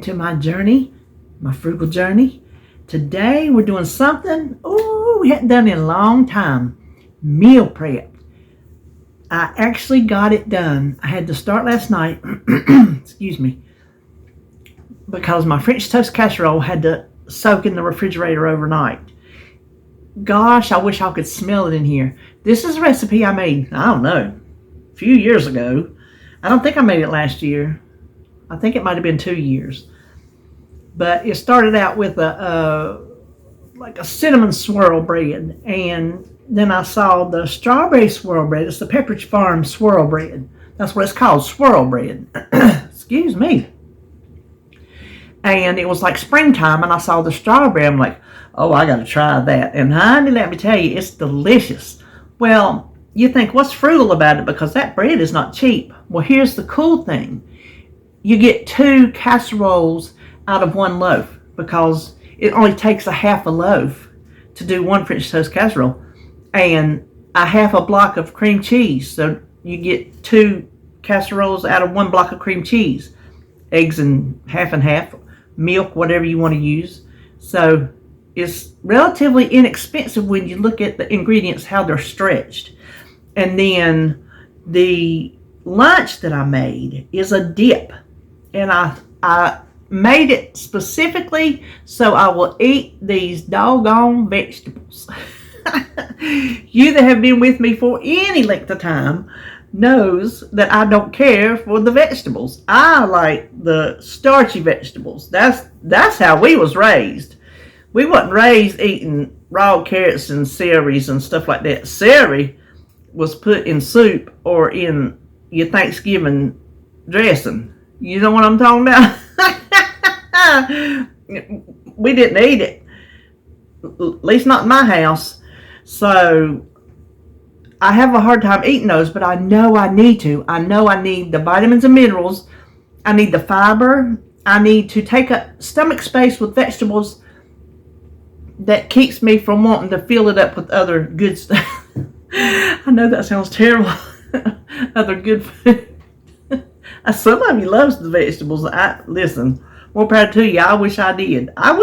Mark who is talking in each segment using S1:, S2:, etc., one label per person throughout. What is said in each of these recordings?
S1: to my journey, my frugal journey. Today we're doing something we hadn't done in a long time. Meal prep. I actually got it done. I had to start last night, excuse me, because my French toast casserole had to soak in the refrigerator overnight. Gosh, I wish I could smell it in here. This is a recipe I made, I don't know, a few years ago. I don't think I made it last year. I think it might have been 2 years. But it started out with like a cinnamon swirl bread, and then I saw the strawberry swirl bread. It's the Pepperidge Farm swirl bread. That's what it's called, swirl bread. Excuse me. And it was like springtime, and I saw the strawberry. I'm like, oh, I got to try that. And honey, let me tell you, it's delicious. Well, you think, what's frugal about it? Because that bread is not cheap. Well, here's the cool thing. You get 2 casseroles out of 1 loaf, because it only takes a half a loaf to do 1 French toast casserole, and a half a block of cream cheese. So you get 2 casseroles out of 1 block of cream cheese. Eggs and half, milk, whatever you want to use. So it's relatively inexpensive when you look at the ingredients, how they're stretched. And then the lunch that I made is a dip, and I made it specifically so I will eat these doggone vegetables. You that have been with me for any length of time knows that I don't care for the vegetables. I like the starchy vegetables. That's how we was raised. We wasn't raised eating raw carrots and celeries and stuff like that. Celery was put in soup or in your Thanksgiving dressing. You know what I'm talking about? We didn't eat it, at least not in my house. So I have a hard time eating those, but I know I need to. I know I need the vitamins and minerals. I need the fiber. I need to take up stomach space with vegetables that keeps me from wanting to fill it up with other good stuff. I know that sounds terrible. Other good food. Some of you loves the vegetables. Listen, more power to you. I wish I did. I'm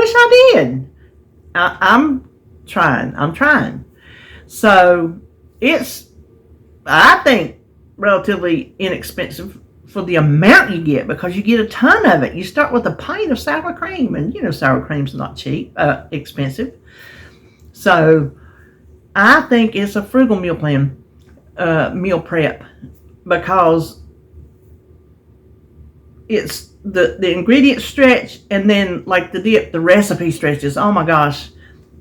S1: trying. So it's, I think, relatively inexpensive for the amount you get, because you get a ton of it. You start with a pint of sour cream, and you know sour cream's not cheap, expensive. So I think it's a frugal meal plan, meal prep, because it's the ingredients stretch, and then like the dip, the recipe stretches. Oh my gosh,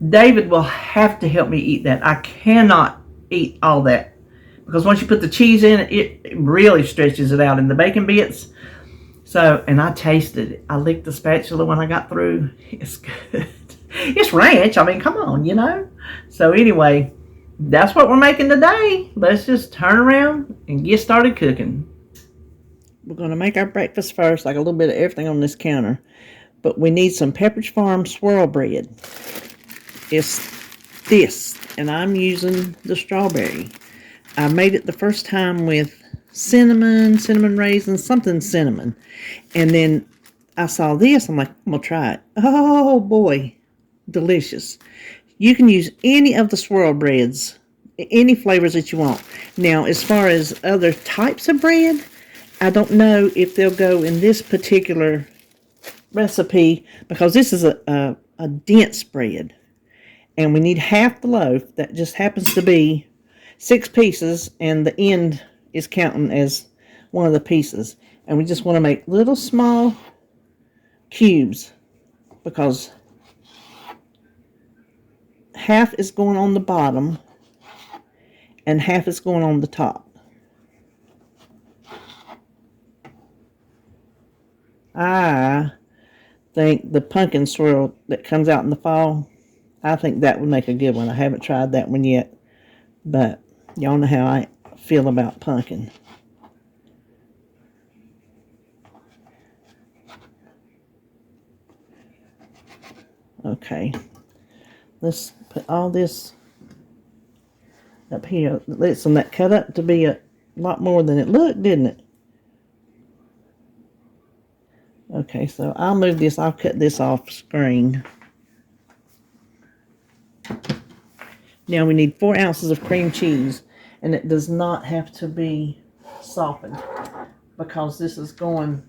S1: David will have to help me eat that. I cannot eat all that, because once you put the cheese in, it really stretches it out in the bacon bits. So, and I tasted it. I licked the spatula when I got through. It's good. It's ranch. I mean, come on, you know. So anyway, that's what we're making today. Let's just turn around and get started cooking. We're going to make our breakfast first, like a little bit of everything on this counter. But we need some Pepperidge Farm swirl bread. It's this, and I'm using the strawberry. I made it the first time with cinnamon raisins, something cinnamon. And then I saw this, I'm like, I'm going to try it. Oh boy, delicious. You can use any of the swirl breads, any flavors that you want. Now, as far as other types of bread, I don't know if they'll go in this particular recipe, because this is a dense bread. And we need half the loaf. That just happens to be 6 pieces, and the end is counting as one of the pieces. And we just want to make little small cubes, because half is going on the bottom and half is going on the top. I think the pumpkin swirl that comes out in the fall, I think that would make a good one. I haven't tried that one yet, but y'all know how I feel about pumpkin. Okay, let's put all this up here. Listen, that cut up to be a lot more than it looked, didn't it? Okay, so I'll move this. I'll cut this off screen. Now we need 4 ounces of cream cheese, and it does not have to be softened because this is going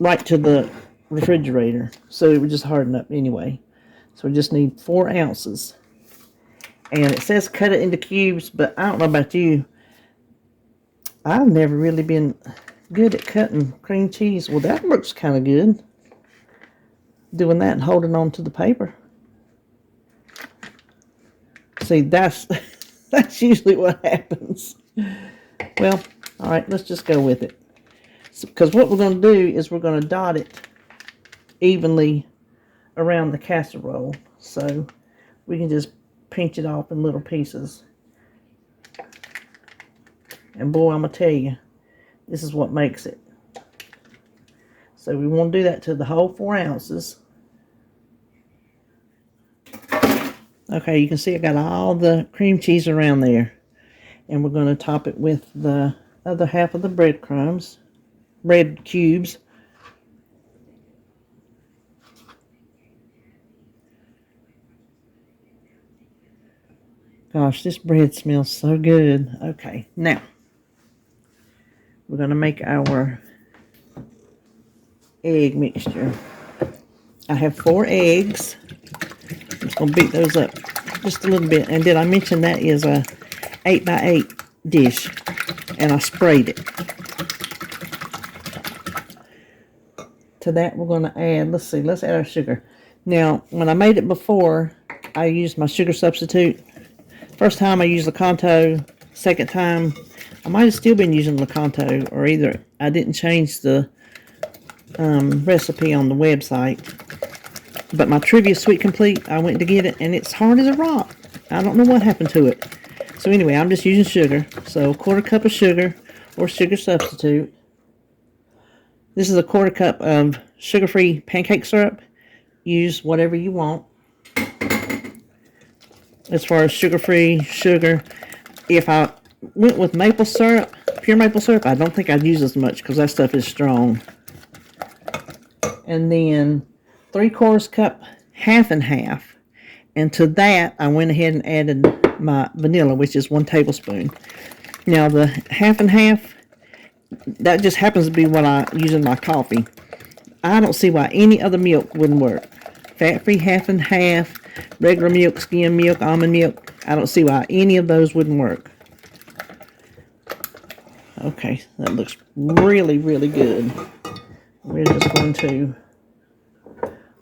S1: right to the refrigerator, so it would just harden up anyway. So we just need 4 ounces. And it says cut it into cubes, but I don't know about you. I've never really been good at cutting cream cheese. Well, that looks kind of good. Doing that and holding on to the paper. See, that's usually what happens. Well, all right, let's just go with it. Because what we're going to do is we're going to dot it evenly around the casserole. So we can just pinch it off in little pieces. And boy, I'm going to tell you, this is what makes it. So we want to do that to the whole 4 ounces. Okay, you can see I got all the cream cheese around there. And we're going to top it with the other half of the bread cubes. Gosh, this bread smells so good. Okay, now we're going to make our egg mixture. I have 4 eggs. I'm just going to beat those up just a little bit. And did I mention that is a 8x8 dish, and I sprayed it. To that we're going to add, let's add our sugar. Now, when I made it before, I used my sugar substitute. First time I used Lakanto. Second time, I might have still been using Lakanto, or either I didn't change the recipe on the website. But my Trivia Sweet Complete, I went to get it, and it's hard as a rock. I don't know what happened to it. So anyway, I'm just using sugar. So 1/4 cup of sugar, or sugar substitute. This is a 1/4 cup of sugar-free pancake syrup. Use whatever you want. As far as sugar-free sugar, if I went with maple syrup, pure maple syrup, I don't think I'd use as much because that stuff is strong. And then 3/4 cup, half and half. And to that, I went ahead and added my vanilla, which is 1 tablespoon. Now, the half and half, that just happens to be what I use in my coffee. I don't see why any other milk wouldn't work. Fat-free half and half, regular milk, skim milk, almond milk. I don't see why any of those wouldn't work. Okay, that looks really, really good. We're just going to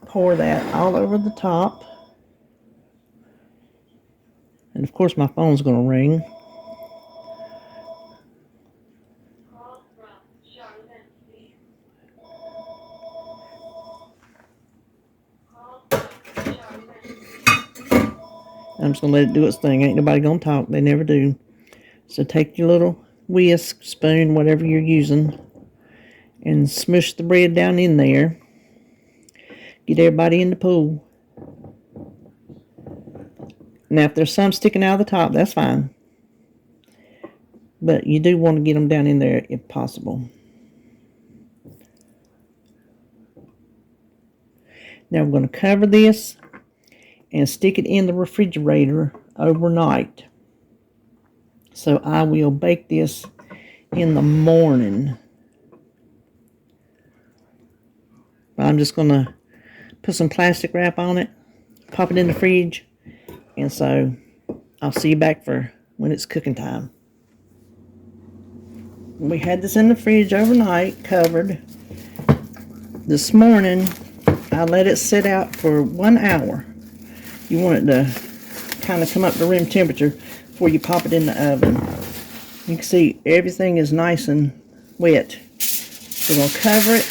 S1: pour that all over the top. And of course my phone's going to ring. I'm just going to let it do its thing. Ain't nobody going to talk. They never do. So take your little whisk, spoon, whatever you're using, and smush the bread down in there. Get everybody in the pool. Now, if there's some sticking out of the top, that's fine. But you do want to get them down in there if possible. Now, we're going to cover this and stick it in the refrigerator overnight. So I will bake this in the morning. I'm just going to put some plastic wrap on it, pop it in the fridge, and so I'll see you back for when it's cooking time. We had this in the fridge overnight, covered. This morning, I let it sit out for 1 hour. You want it to kind of come up to room temperature before you pop it in the oven. You can see everything is nice and wet. We're going to cover it.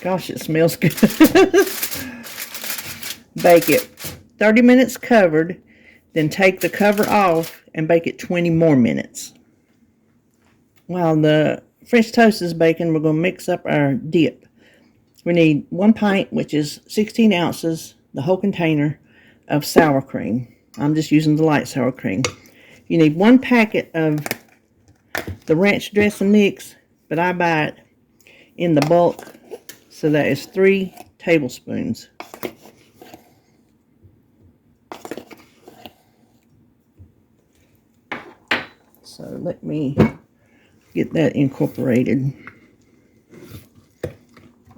S1: Gosh, it smells good. Bake it 30 minutes covered, then take the cover off and bake it 20 more minutes. While the French toast is baking, we're going to mix up our dip. We need 1 pint, which is 16 ounces, the whole container of sour cream. I'm just using the light sour cream. You need 1 packet of the ranch dressing mix, but I buy it in the bulk, so that is 3 tablespoons. So let me get that incorporated.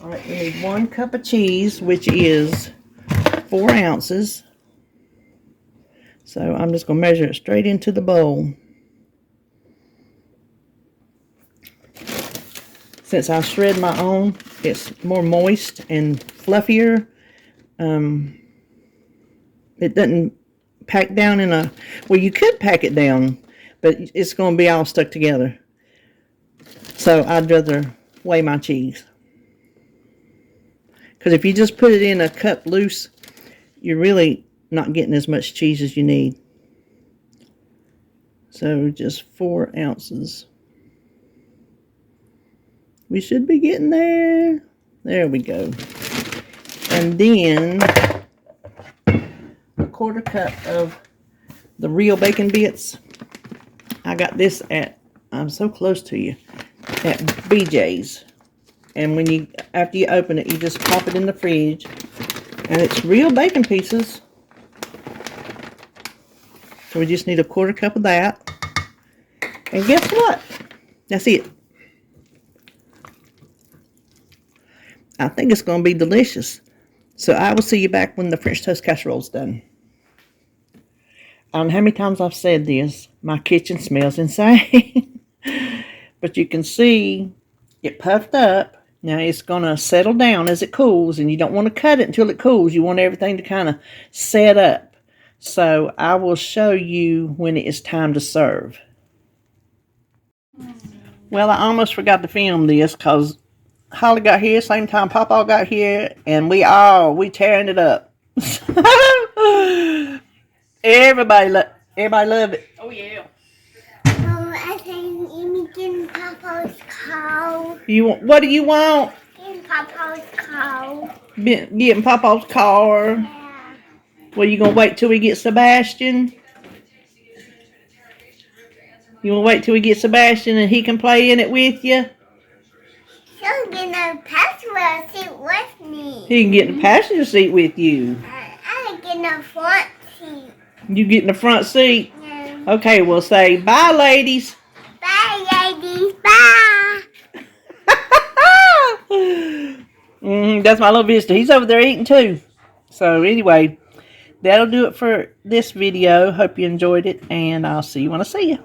S1: All right, we need 1 cup of cheese, which is 4 ounces. So I'm just going to measure it straight into the bowl. Since I shred my own, it's more moist and fluffier. It doesn't pack down in a... Well, you could pack it down, but it's going to be all stuck together. So I'd rather weigh my cheese. Because if you just put it in a cup loose, you're really not getting as much cheese as you need. So just 4 ounces. We should be getting there. There we go. And then a 1/4 cup of the real bacon bits. I got this at, I'm so close to you, at BJ's. And when you, after you open it, you just pop it in the fridge. And it's real bacon pieces. So we just need a 1/4 cup of that. And guess what? That's it. I think it's going to be delicious. So I will see you back when the French toast casserole is done. I don't know how many times I've said this. My kitchen smells insane. But you can see it puffed up. Now it's going to settle down as it cools. And you don't want to cut it until it cools. You want everything to kind of set up. So I will show you when it is time to serve. Well, I almost forgot to film this because Holly got here same time Papa got here, and we tearing it up. everybody love it.
S2: Oh yeah. Oh, I think I'm getting Papa's car.
S1: What do you want?
S2: Getting Papa's car.
S1: Getting Papa's car.
S2: Yeah.
S1: Well, you gonna wait till we get Sebastian? You wanna wait till we get Sebastian and he can play in it with you?
S2: He'll get a passenger seat with me.
S1: He can get in the passenger seat with you.
S2: I get in the front seat.
S1: You get in the front seat?
S2: Yeah.
S1: Okay, we'll say bye, ladies.
S2: Bye, ladies. Bye.
S1: That's my little visitor. He's over there eating too. So anyway, that'll do it for this video. Hope you enjoyed it, and I'll see you when I see you.